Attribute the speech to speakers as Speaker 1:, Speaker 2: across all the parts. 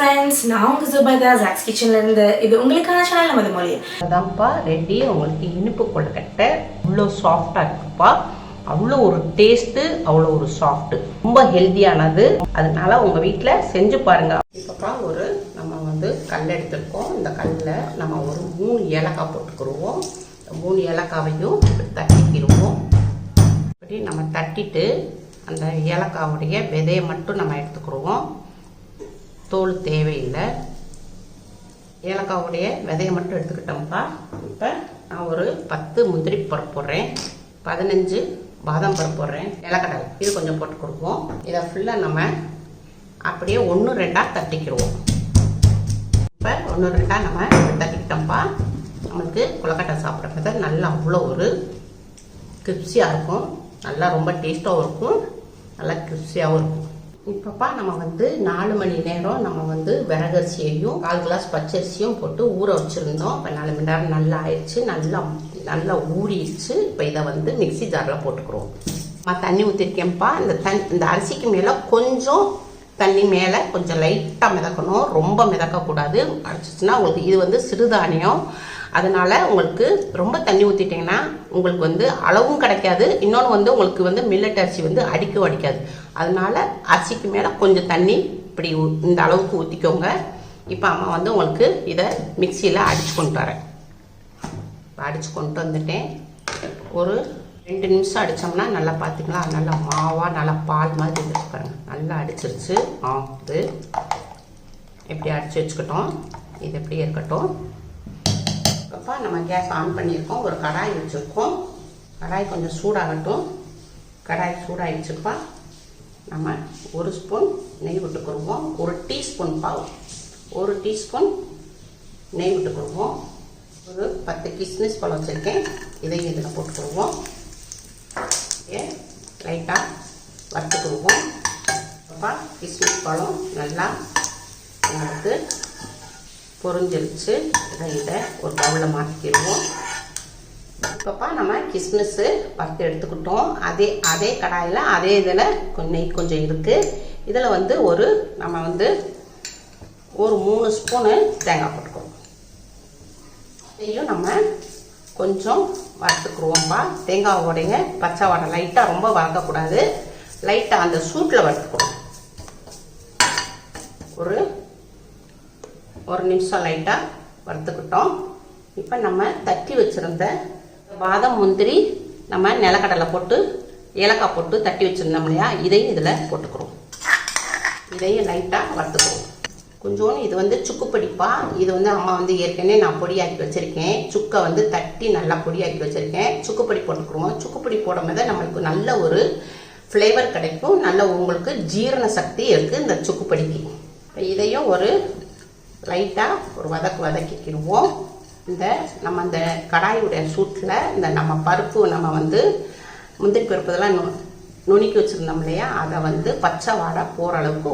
Speaker 1: Friends, நான் உங்கள் Zubaida Jacks கிச்சன்லேருந்து. இது உங்களுக்கான சேனல் நமது மொழி.
Speaker 2: அதான்ப்பா ரெடி. உங்களுக்கு இனிப்பு கொழுக்கட்டை அவ்வளோ சாஃப்டாக இருக்குப்பா. அவ்வளோ ஒரு டேஸ்ட்டு, அவ்வளோ ஒரு சாஃப்ட்டு, ரொம்ப ஹெல்த்தியானது. அதனால உங்கள் வீட்டில் செஞ்சு பாருங்கள். இப்போப்பா நம்ம கல் எடுத்துருக்கோம். இந்த கல்லில் நம்ம ஒரு 3 ஏலக்காய் போட்டுக்கிடுவோம். 3 ஏலக்காவையும் இப்படி தட்டிக்கிடுவோம். இப்படி நம்ம தட்டிட்டு அந்த ஏலக்காவுடைய விதையை மட்டும் நம்ம எடுத்துக்கிடுவோம். தோல் தேவையில்லை. ஏலக்காவுடைய விதையை மட்டும் எடுத்துக்கிட்டோம்ப்பா. இப்போ நான் ஒரு 10 முந்திரி பருப்பு போடுறேன், 15 பாதாம் பருப்பு போடுறேன், நிலக்கடலை இது கொஞ்சம் போட்டு கொடுப்போம். இதை ஃபுல்லாக நம்ம அப்படியே 1-2 தட்டிக்கிடுவோம். இப்போ 1-2 நம்ம தட்டிக்கிட்டோம்ப்பா. நம்மளுக்கு கொழுக்கட்டை சாப்பிட்றப்ப நல்லா அவ்வளோ ஒரு கிரிப்ஸியாக இருக்கும். நல்லா ரொம்ப டேஸ்ட்டாகவும் இருக்கும், நல்லா கிரிப்ஸியாகவும் இருக்கும். இப்போப்பா நம்ம 4 மணி நேரம் நம்ம விறகரிசியையும் 1/4 கிளாஸ் பச்சரிசியும் போட்டு ஊற வச்சுருந்தோம். இப்போ 4 மணி நேரம் நல்லா ஆயிடுச்சு, நல்லா ஊறிடுச்சு. இப்போ இதை மிக்சி ஜாரில் போட்டுக்கிறோம். நான் தண்ணி ஊற்றிருக்கேன்ப்பா. இந்த அரிசிக்கு மேலே கொஞ்சம் தண்ணி மேலே கொஞ்சம் லைட்டாக மிதக்கணும், ரொம்ப மிதக்கக்கூடாது. அடிச்சிச்சுன்னா உங்களுக்கு இது சிறுதானியம், அதனால உங்களுக்கு ரொம்ப தண்ணி ஊற்றிட்டிங்கன்னா உங்களுக்கு அளவும் கிடைக்காது. இன்னொன்று உங்களுக்கு மில்லட் அரிசி அடிக்கவும் அடிக்காது. அதனால அரிசிக்கு மேலே கொஞ்சம் தண்ணி இப்படி இந்த அளவுக்கு ஊற்றிக்கோங்க. இப்போ அம்மா உங்களுக்கு இதை மிக்சியில் அடித்து கொண்டு வரேன். அடித்து கொண்டு வந்துட்டேன். ஒரு 2 நிமிஷம் அடித்தோம்னா நல்லா பார்த்திங்களா, நல்லா மாவாக நல்லா பால் மாதிரி இருந்துச்சு பாருங்க. நல்லா அடிச்சிருச்சு. இது எப்படி அடித்து வச்சுக்கிட்டோம். இது எப்படி இருக்கட்டும். அப்போ நம்ம கேஸ் ஆன் பண்ணியிருக்கோம். ஒரு கடாய் வச்சுருக்கோம். கடாய் கொஞ்சம் சூடாகட்டும். கடாய் சூடாகிடுச்சுப்பா. நம்ம 1 ஸ்பூன் நெய் விட்டுக்கிடுவோம். 1 டீஸ்பூன் பால், 1 டீஸ்பூன் நெய் விட்டுக்கிடுவோம். ஒரு 10 கிஸ்மிஸ் பழம் வச்சுருக்கேன், இதையும் இதில் போட்டுக்கிடுவோம். லைட்டாக வறுத்துக்கிடுவோம். அப்போ கிஸ்மிஸ் பழம் நல்லா நமக்கு பொரிஞ்சிருச்சு. இதை ஒரு பவுலில் மாற்றிக்கிடுவோம். இப்போப்பா நம்ம கிஸ்மிஸ்ஸு வறுத்து எடுத்துக்கிட்டோம். அதே கடாயில் அதே இதில் நெய் கொஞ்சம் இருக்குது. இதில் நம்ம ஒரு 3 ஸ்பூனு தேங்காய் போட்டுக்கிறோம். இதையும் நம்ம கொஞ்சம் வறுத்துக்குருவோம்ப்பா. தேங்காவோடைய பச்சை வாடை லைட்டாக, ரொம்ப வறுக்கக்கூடாது, லைட்டாக அந்த சூட்டில் வறுத்துக்கிறோம். ஒரு நிமிஷம் லைட்டாக வறுத்துக்கிட்டோம். இப்போ நம்ம தட்டி வச்சுருந்த பாதாம் முந்திரி நம்ம நிலக்கடலை போட்டு ஏலக்காய் போட்டு தட்டி வச்சுருந்தோம் இல்லையா, இதையும் இதில் போட்டுக்கிறோம். இதையும் லைட்டாக வறுத்துக்கிறோம். கொஞ்சோன்னு இது சுக்குப்பொடிப்பா. இது அம்மா ஏற்கனவே நான் பொடியாக்கி வச்சுருக்கேன். சுக்கை தட்டி நல்லா பொடியாக்கி வச்சுருக்கேன். சுக்குப்பொடி போட்டுக்கிறோம். சுக்குப்பொடி போடும்போது நம்மளுக்கு நல்ல ஒரு ஃப்ளேவர் கிடைக்கும். நல்ல உங்களுக்கு ஜீரண சக்தி இருக்குது இந்த சுக்குப்பொடிக்கு. இதையும் ஒரு லைட்டாக ஒரு வதக்கிக்கிடுவோம். நம்ம இந்த கடாயுடைய சூட்டில் நம்ம பருப்பு நம்ம முந்திரி பருப்பு இதெல்லாம் நுணுக்கி வச்சுருந்தோம் இல்லையா, அதை பச்சை வாடை போகிற அளவுக்கு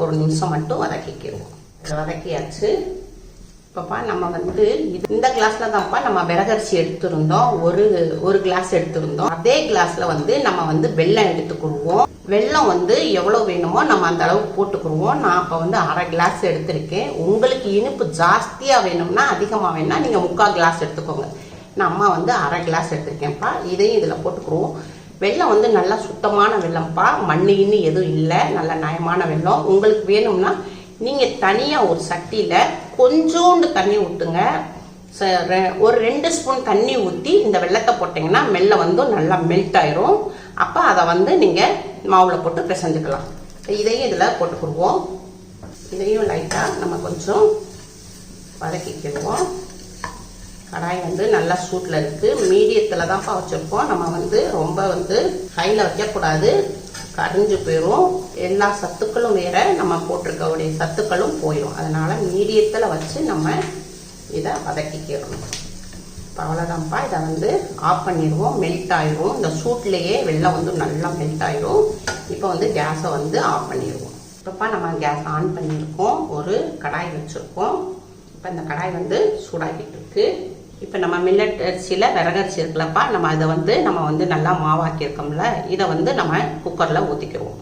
Speaker 2: ஒரு நிமிஷம் மட்டும் வதக்கிக்கிடுவோம். இதை வதக்கியாச்சு. இப்போப்பா நம்ம இந்த கிளாஸில் தான்ப்பா நம்ம விறகரிசி எடுத்துருந்தோம். ஒரு கிளாஸ் எடுத்துருந்தோம். அதே கிளாஸில் நம்ம வெல்லம் எடுத்துக்கிடுவோம். வெல்லம் எவ்வளோ வேணுமோ நம்ம அந்த அளவுக்கு போட்டுக்கிடுவோம். நான் இப்போ 1/2 கிளாஸ் எடுத்திருக்கேன். உங்களுக்கு இனிப்பு ஜாஸ்தியாக வேணும்னா, அதிகமாக வேணும்னா நீங்கள் 3/4 கிளாஸ் எடுத்துக்கோங்க. நான் அம்மா 1/2 கிளாஸ் எடுத்திருக்கேன்ப்பா. இதையும் இதில் போட்டுக்கிடுவோம். வெல்லம் நல்லா சுத்தமான வெல்லம்ப்பா, மண்ணு எதுவும் இல்லை, நல்ல நயமான வெல்லம். உங்களுக்கு வேணும்னா நீங்கள் தனியாக ஒரு சட்டியில் கொஞ்சோண்டு தண்ணி ஊற்றுங்க. ஒரு 2 ஸ்பூன் தண்ணி ஊற்றி இந்த வெல்லத்தை போட்டிங்கன்னா மெல்ல நல்லா மெல்ட் ஆயிரும். அப்போ அதை நீங்கள் மாவில் போட்டு பிசைஞ்சுக்கலாம். இதையும் இதில் போட்டுக்கிடுவோம். இதையும் லைட்டாக நம்ம கொஞ்சம் வதக்கிக்கிடுவோம். கடாய் நல்லா சூட்டில் இருக்குது. மீடியத்தில் தான்ப்பா வச்சுருக்கோம். நம்ம ரொம்ப ஹையில் வைக்கக்கூடாது, கரைஞ்சு போயிடும். எல்லா சத்துக்களும் வேற நம்ம போட்டிருக்கக்கூடிய சத்துக்களும் போயிடும். அதனால் மீடியத்தில் வச்சு நம்ம இதை வதக்கிக்கிறோம். இப்போ அவ்வளோதான்ப்பா. இதை ஆஃப் பண்ணிடுவோம். மெல்ட் ஆயிடும். இந்த சூட்லேயே வெல்லம் நல்லா மெல்ட் ஆயிடும். இப்போ கேஸை ஆஃப் பண்ணிடுவோம். இப்போப்பா நம்ம கேஸ் ஆன் பண்ணியிருக்கோம். ஒரு கடாய் வச்சுருக்கோம். இப்போ இந்த கடாய் சூடாக்கிட்டு இருக்கு. இப்போ நம்ம மில்லட் அரிசியில் விறகரிசி இருக்குல்லப்பா, நம்ம இதை நம்ம நல்லா மாவாக்கியிருக்கோம்ல, இதை நம்ம குக்கரில் ஊற்றிக்கிடுவோம்.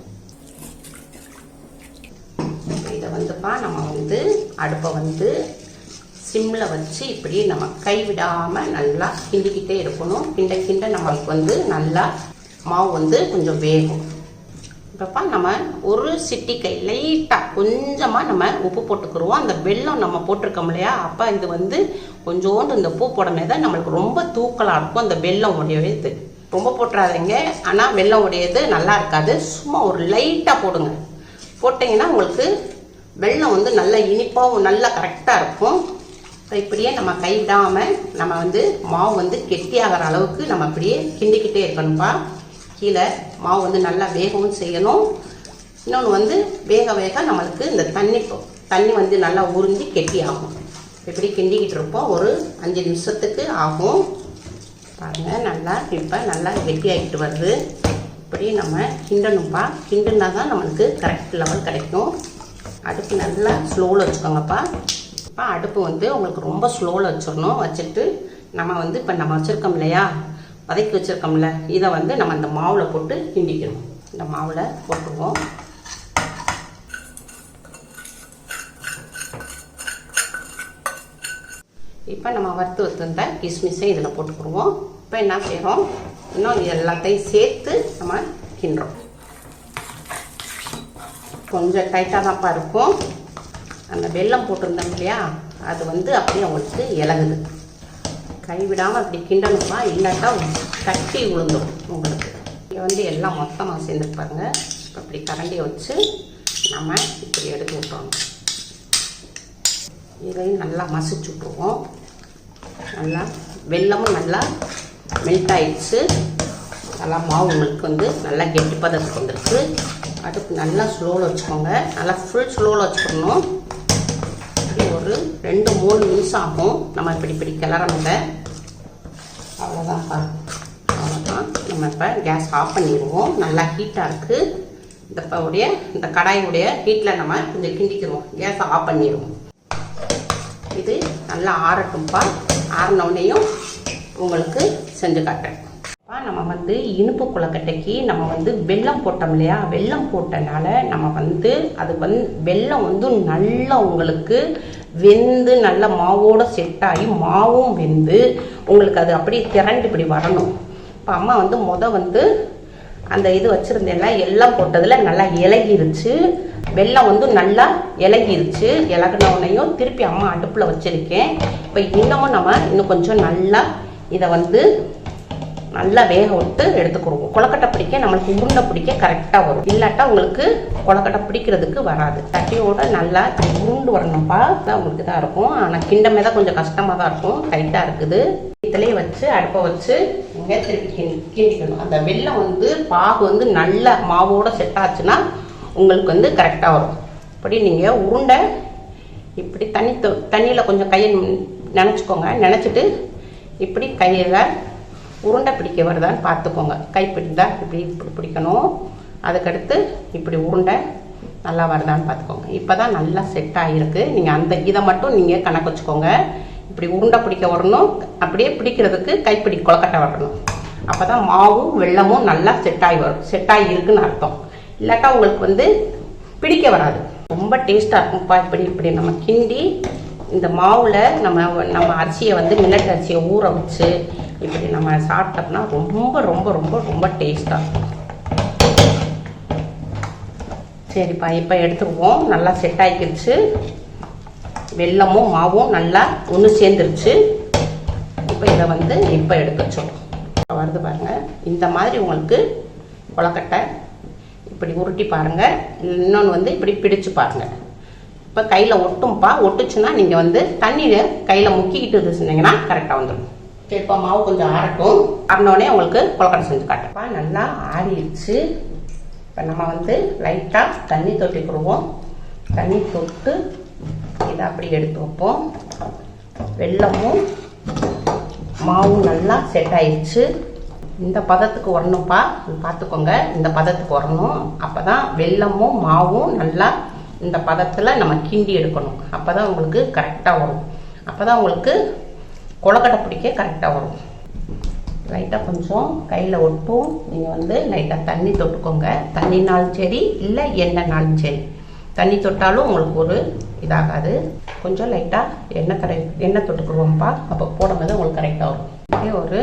Speaker 2: இதை இப்போப்பா நம்ம வந்து அடுப்பை வந்து சிம்மில் வச்சு இப்படி நம்ம கைவிடாமல் நல்லா கிண்டிக்கிட்டே இருக்கணும். கிண்ட கிண்ட நம்மளுக்கு வந்து நல்லா மாவு வந்து கொஞ்சம் வேகும். இப்போப்பா நம்ம ஒரு சிட்டிக்கை லைட்டாக கொஞ்சமாக நம்ம உப்பு போட்டுக்கிடுவோம். அந்த வெல்லம் நம்ம போட்டிருக்கோம் இல்லையா, அப்போ இது வந்து கொஞ்சோண்டு இந்த பூ போடமே தான் நம்மளுக்கு ரொம்ப தூக்கலாக இருக்கும். அந்த வெல்லம் உடையது ரொம்ப போட்டுறாதீங்க, ஆனால் வெல்லம் உடையது நல்லா இருக்காது. சும்மா ஒரு லைட்டாக போடுங்க. போட்டிங்கன்னா உங்களுக்கு வெல்லம் வந்து நல்லா இனிப்பாகவும் நல்லா கரெக்டாக இருக்கும். இப்படியே நம்ம கைவிடாமல் நம்ம வந்து மாவு வந்து கெட்டியாகிற அளவுக்கு நம்ம அப்படியே கிண்டிக்கிட்டே இருக்கணும்ப்பா. கீழே மாவு வந்து நல்லா வேகவும் செய்யணும். இன்னொன்று வந்து வேக வேக நம்மளுக்கு இந்த தண்ணி வந்து நல்லா உறிஞ்சி கெட்டி ஆகும். இப்படி கிண்டிக்கிட்டு இருப்போம். ஒரு 5 நிமிஷத்துக்கு ஆகும். பாருங்கள், நல்லா இப்போ நல்லா கெட்டி ஆகிட்டு வருது. இப்படி நம்ம கிண்டணும்ப்பா. கிண்டுனா தான் நம்மளுக்கு கரெக்ட் லெவல் கிடைக்கும். அடுப்பு நல்லா ஸ்லோவில் வச்சுக்கோங்கப்பா. இப்போ அடுப்பு வந்து உங்களுக்கு ரொம்ப ஸ்லோவில் வச்சிடணும். வச்சுட்டு நம்ம வந்து இப்போ நம்ம வச்சுருக்கோம் இல்லையா, வதக்கி வச்சுருக்கோம்ல, இதை வந்து நம்ம இந்த மாவில் போட்டு கிண்டிக்கணும். இந்த மாவில் போட்டுருவோம். இப்போ நம்ம வறுத்து வச்சுருந்த கிஸ்மிஸை இதில் போட்டுக்கிடுவோம். இப்போ என்ன செய்கிறோம், இன்னும் எல்லாத்தையும் சேர்த்து நம்ம கிண்டுறோம். கொஞ்சம் டைட்டாக தான்ப்பா இருக்கும். அந்த வெல்லம் போட்டிருந்தோம் இல்லையா, அது வந்து அப்படியே அவங்களுக்கு இலகுது. கைவிடாமல் அப்படி கிண்டணுமா, இல்லாட்டா கட்டி விழுந்துடும் உங்களுக்கு. இங்கே வந்து எல்லாம் மொத்தமாக சேர்ந்துருப்பாங்க. இப்போ அப்படி கரண்டியை வச்சு நம்ம இப்படி எடுத்து விட்டுறோம். இதையும் நல்லா மசிச்சு விட்ருவோம். நல்லா வெல்லமும் நல்லா மெல்ட் ஆயிடுச்சு. நல்லா மாவு உங்களுக்கு வந்து நல்லா கெட்டி பதத்துக்கு வந்துருக்கு. அடுப்பு நல்லா ஸ்லோவில் வச்சுக்கோங்க. நல்லா ஃபுல் ஸ்லோவில் வச்சுக்கணும். ஒரு 2-3 நிமிஷம் ஆகும் நம்ம இப்படி கிளறணுங்க. அவ்வளோதான்ப்பா, அவ்வளோதான். நம்ம இப்போ கேஸ் ஆஃப் பண்ணிடுவோம். நல்லா ஹீட்டாக இருக்குது. இந்த கடாயுடைய ஹீட்டில் நம்ம கொஞ்சம் கிண்டிக்கிறோம். கேஸை ஆஃப் பண்ணிடுவோம். இது நல்லா ஆறட்டும்ப்பா. ஆறினோடனையும் உங்களுக்கு செஞ்சு காட்டுறேன். நம்ம வந்து இனிப்பு கொழுக்கட்டைக்கு நம்ம வந்து வெல்லம் போட்டோம் இல்லையா, வெல்லம் போட்டனால நம்ம வந்து அது வந்து வெல்லம் வந்து நல்லா உங்களுக்கு வெந்து நல்ல மாவோடு செட் ஆகி மாவும் வெந்து உங்களுக்கு அது அப்படியே திரண்டு இப்படி வரணும். இப்போ அம்மா வந்து வந்து அந்த இது வச்சுருந்தேன்ல, எல்லாம் போட்டதில் நல்லா இலகிருச்சு. வெல்லம் வந்து நல்லா இலகிருச்சு. இலகினவுனையும் திருப்பி அம்மா அடுப்பில் வச்சுருக்கேன். இப்போ இன்னமும் நம்ம இன்னும் கொஞ்சம் நல்லா இதை வந்து நல்லா வேக விட்டு எடுத்துக்கிடுவோம். கொழுக்கட்டை பிடிக்க நம்மளுக்கு உருண்டை பிடிக்க கரெக்டாக வரும். இல்லாட்டா உங்களுக்கு கொழுக்கட்டை பிடிக்கிறதுக்கு வராது. தட்டியோட நல்லா உருண்டு வரணும்ப்பா. தான் உங்களுக்கு தான் இருக்கும். ஆனால் கிண்டமே தான் கொஞ்சம் கஷ்டமாக தான் இருக்கும். டைட்டாக இருக்குது. இதிலே வச்சு அடுப்பை வச்சு இங்கே திருப்பி கிண்டிக்கணும். அந்த வெல்லம் வந்து பாகு வந்து நல்ல மாவோட செட் ஆச்சுன்னா உங்களுக்கு வந்து கரெக்டாக வரும். இப்படி நீங்கள் உருண்டை இப்படி தண்ணியில் கொஞ்சம் கையை நினச்சிக்கோங்க. நினச்சிட்டு இப்படி கையில் உருண்டை பிடிக்க வருதான்னு பார்த்துக்கோங்க. கைப்பிடிதான் இப்படி பிடிக்கணும். அதுக்கடுத்து இப்படி உருண்டை நல்லா வருதான்னு பார்த்துக்கோங்க. இப்போ தான் நல்லா செட் ஆகிருக்கு. நீங்கள் இதை மட்டும் நீங்கள் கணக்கு வச்சுக்கோங்க. இப்படி உருண்டை பிடிக்க வரணும். அப்படியே பிடிக்கிறதுக்கு கைப்பிடி கொழுக்கட்டை வரணும். அப்போ தான் மாவும் வெல்லமும் நல்லா செட் ஆகி இருக்குன்னு அர்த்தம். இல்லாட்டா உங்களுக்கு வந்து பிடிக்க வராது. ரொம்ப டேஸ்ட்டாக இருக்கும்ப்பா. இப்படி நம்ம கிண்டி இந்த மாவில் நம்ம அரிசியை வந்து மில்லட் அரிசியை ஊற வச்சு இப்படி நம்ம சாப்பிட்டோம்னா ரொம்ப ரொம்ப ரொம்ப ரொம்ப டேஸ்டாக இருக்கும். சரிப்பா, இப்போ எடுத்துக்குவோம். நல்லா செட் ஆகிக்கிடுச்சு. வெல்லமும் மாவும் நல்லா ஒன்று சேர்ந்துருச்சு. இப்போ இதை வந்து இப்போ எடுத்து வச்சோம். வருது பாருங்கள். இந்த மாதிரி உங்களுக்கு கொழுக்கட்டை இப்படி உருட்டி பாருங்கள். இன்னொன்று வந்து இப்படி பிடிச்சு பாருங்கள். இப்போ கையில் ஒட்டும்ப்பா. ஒட்டுச்சுன்னா நீங்கள் வந்து தண்ணியில் கையில் முக்கிக்கிட்டு சொன்னீங்கன்னா கரெக்டாக வந்துடும். சரி, இப்போ மாவு கொஞ்சம் ஆறட்டும். ஆறினோடனே உங்களுக்கு கொழுக்கட்டை செஞ்சு காட்டுப்பா. நல்லா ஆறிடுச்சு. இப்போ நம்ம வந்து லைட்டாக தண்ணி தொட்டிக்கிடுவோம். தண்ணி தொட்டு இதை அப்படி எடுத்து வைப்போம். வெல்லமும் மாவும் நல்லா செட் ஆயிடுச்சு. இந்த பதத்துக்கு வரணும்ப்பா. பார்த்துக்கோங்க, இந்த பதத்துக்கு வரணும். அப்போ தான் வெல்லமும் மாவும் நல்லா இந்த பதத்தில் நம்ம கிண்டி எடுக்கணும். அப்போ தான் உங்களுக்கு கரெக்டாக வரும். அப்போ தான் உங்களுக்கு கொழுக்கட்டை பிடிக்க கரெக்டாக வரும். லைட்டாக கொஞ்சம் கையில் ஒட்டும். நீங்கள் வந்து லைட்டாக தண்ணி தொட்டுக்கோங்க. தண்ணினாலும் சரி, இல்லை எண்ணெய்னாலும் சரி. தண்ணி தொட்டாலும் உங்களுக்கு ஒரு இதாகாது. கொஞ்சம் லைட்டாக எண்ணெய் தொட்டுக்குருவோம்ப்பா. அப்போ போடும்போது உங்களுக்கு கரெக்டாக வரும். இதே ஒரு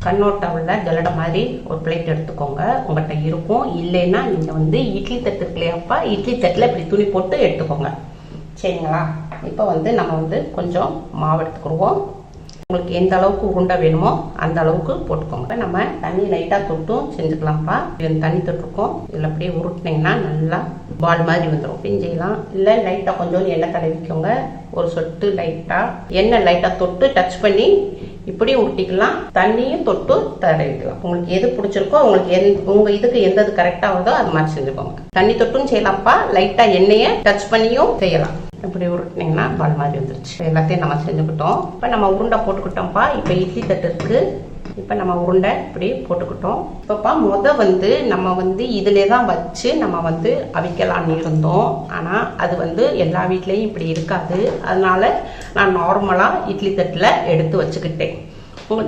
Speaker 2: கண்ணோட்டம் உள்ள ஜல்லடை மாதிரி ஒரு பிளேட் எடுத்துக்கோங்க. உங்கள்கிட்ட இருக்கும். இல்லைன்னா நீங்கள் வந்து இட்லி தட்டு இருக்குல்லையாப்பா, இட்லி தட்டில் இப்படி துணி போட்டு எடுத்துக்கோங்க. சரிங்களா? இப்போ வந்து நம்ம வந்து கொஞ்சம் மாவு எடுத்துக்கிடுவோம். உங்களுக்கு எந்த அளவுக்கு உருண்டை வேணுமோ அந்த அளவுக்கு போட்டுக்கோங்க. நம்ம தண்ணி லைட்டாக தொட்டும் செஞ்சுக்கலாம்ப்பா. இது தண்ணி தொட்டிருக்கோம். இதில் அப்படியே உருட்டினீங்கன்னா நல்லா பால் மாதிரி வந்துடும். செஞ்சிடலாம். இல்லை லைட்டாக கொஞ்சம் எண்ணெய் தடவிக்கோங்க. ஒரு சொட்டு லைட்டாக எண்ணெய் லைட்டாக தொட்டு டச் பண்ணி இப்படியும் உருட்டிக்கலாம். தண்ணியும் தொட்டு தடவிக்கலாம். உங்களுக்கு எது பிடிச்சிருக்கோ, உங்களுக்கு உங்கள் இதுக்கு எந்தது கரெக்டாக வருதோ அது மாதிரி செஞ்சுக்கோங்க. தண்ணி தொட்டும் செய்யலாம்ப்பா. லைட்டாக எண்ணெயை டச் பண்ணியும் செய்யலாம். இப்படி உருட்டினீங்கன்னா பால் மாதிரி வந்துருச்சு. எல்லாத்தையும் நம்ம செஞ்சுக்கிட்டோம். இப்போ நம்ம உருண்டை போட்டுக்கிட்டோம்ப்பா. இப்போ இட்லி தட்டு இருக்குது. இப்போ நம்ம உருண்டை இப்படி போட்டுக்கிட்டோம். இப்போப்பா வந்து நம்ம வந்து இதிலே தான் வச்சு நம்ம வந்து அவிக்கலான்னு இருந்தோம். ஆனால் அது வந்து எல்லா வீட்லேயும் இப்படி இருக்காது. அதனால நான் நார்மலாக இட்லி தட்டில் எடுத்து வச்சுக்கிட்டேன்.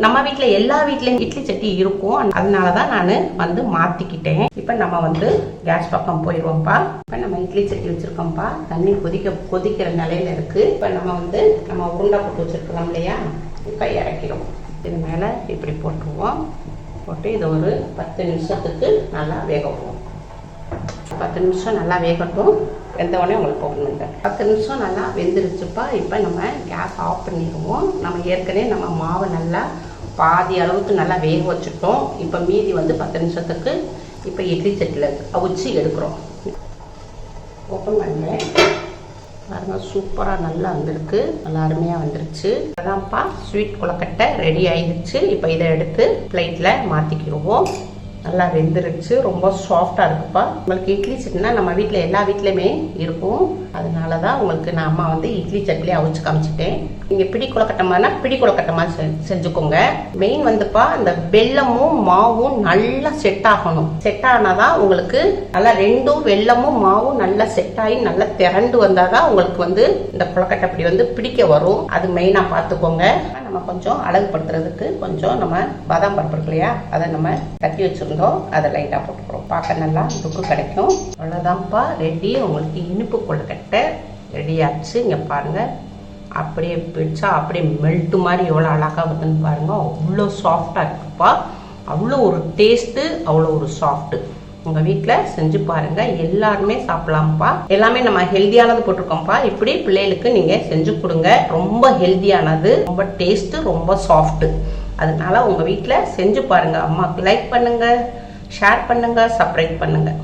Speaker 2: நம்ம வீட்டில் எல்லா வீட்லேயும் இட்லி சட்டி இருக்கும். அதனால தான் நான் வந்து மாற்றிக்கிட்டேன். இப்போ நம்ம வந்து கேஸ் பக்கம் போயிடுவோம்ப்பா. இப்போ நம்ம இட்லி சட்டி வச்சுருக்கோம்ப்பா. தண்ணி கொதிக்கிற நிலையில் இருக்குது. இப்போ நம்ம உருண்டை போட்டு வச்சுருக்கலாம் இல்லையா, இப்போ இறக்கிடுவோம். இது மேலே இப்படி போட்டுருவோம். போட்டு இதை ஒரு 10 நிமிஷத்துக்கு நல்லா வேக விடுவோம். 10 நிமிஷம் நல்லா வேகட்டும். வெந்தவொடனே உங்களுக்கு போகணுங்க. 10 நிமிஷம் நல்லா வெந்துருச்சுப்பா. இப்போ நம்ம கேஸ் ஆஃப் பண்ணிடுவோம். நம்ம ஏற்கனவே நம்ம மாவை நல்லா பாதி அளவுக்கு நல்லா வேக வச்சுட்டோம். இப்போ மீதி வந்து 10 நிமிஷத்துக்கு இப்போ இட்லி சட்டியில் அவிச்சு எடுக்கிறோம். ஓப்பன் பண்ணுறேன். பாருங்க, சூப்பராக நல்லா வந்திருக்கு. நல்லா அருமையாக வந்துருச்சு. அதான்ப்பா ஸ்வீட் கொழுக்கட்டை ரெடி ஆயிடுச்சு. இப்போ இதை எடுத்து பிளேட்டில் மாற்றிக்கிடுவோம். நல்லா வெந்துருச்சு. ரொம்ப சாஃப்டாக இருக்குப்பா. உங்களுக்கு இட்லி சட்னினா நம்ம வீட்டில் எல்லா வீட்லேயுமே இருக்கும். அதனால தான் உங்களுக்கு நான் அம்மா வந்து இட்லி சட்னிலே அவிச்சு காமிச்சிட்டேன். நீங்கள் பிடி கொழுக்கட்டை பிடி கொழுக்கட்டை செஞ்சுக்கோங்க. மெயின் வந்துப்பா இந்த வெல்லமும் மாவும் நல்லா செட் ஆகணும். செட் ஆனாதான் உங்களுக்கு நல்லா ரெண்டும் வெல்லமும் மாவும் நல்லா செட் ஆகி நல்லா திரண்டு வந்தால் தான் உங்களுக்கு வந்து இந்த கொழுக்கட்டை அப்படி வந்து பிடிக்க வரும். அது மெயினாக பார்த்துக்கோங்க. நம்ம கொஞ்சம் அழகுபடுத்துறதுக்கு கொஞ்சம் நம்ம பாதாம் பருப்பு இருக்கு இல்லையா, அதை நம்ம தட்டி வச்சுருந்தோம். அதை லைட்டாக போட்டுக்கிறோம். பார்க்க நல்லா துக்கு கிடைக்கும். அவ்வளோதான்ப்பா, ரெடி. உங்களுக்கு இனிப்பு கொழுக்கட்டை ரெடி ஆச்சு. இங்கே பாருங்கள், அப்படியே பிடிச்சா அப்படியே மெல்ட்டு மாதிரி எவ்வளோ அழகாக வருதுன்னு பாருங்கள். அவ்வளோ சாஃப்டாக இருக்குப்பா. அவ்வளோ ஒரு டேஸ்ட்டு, அவ்வளோ ஒரு சாஃப்ட்டு. உங்கள் வீட்டில் செஞ்சு பாருங்கள். எல்லாருமே சாப்பிடலாம்ப்பா. எல்லாமே நம்ம ஹெல்த்தியானது போட்டிருக்கோம்ப்பா. இப்படி பிள்ளைகளுக்கு நீங்கள் செஞ்சு கொடுங்க. ரொம்ப ஹெல்த்தியானது, ரொம்ப டேஸ்ட்டு, ரொம்ப சாஃப்ட்டு. அதனால உங்கள் வீட்டில் செஞ்சு பாருங்கள். அம்மாவுக்கு லைக் பண்ணுங்கள், ஷேர் பண்ணுங்கள், சப்ஸ்கிரைப் பண்ணுங்கள்.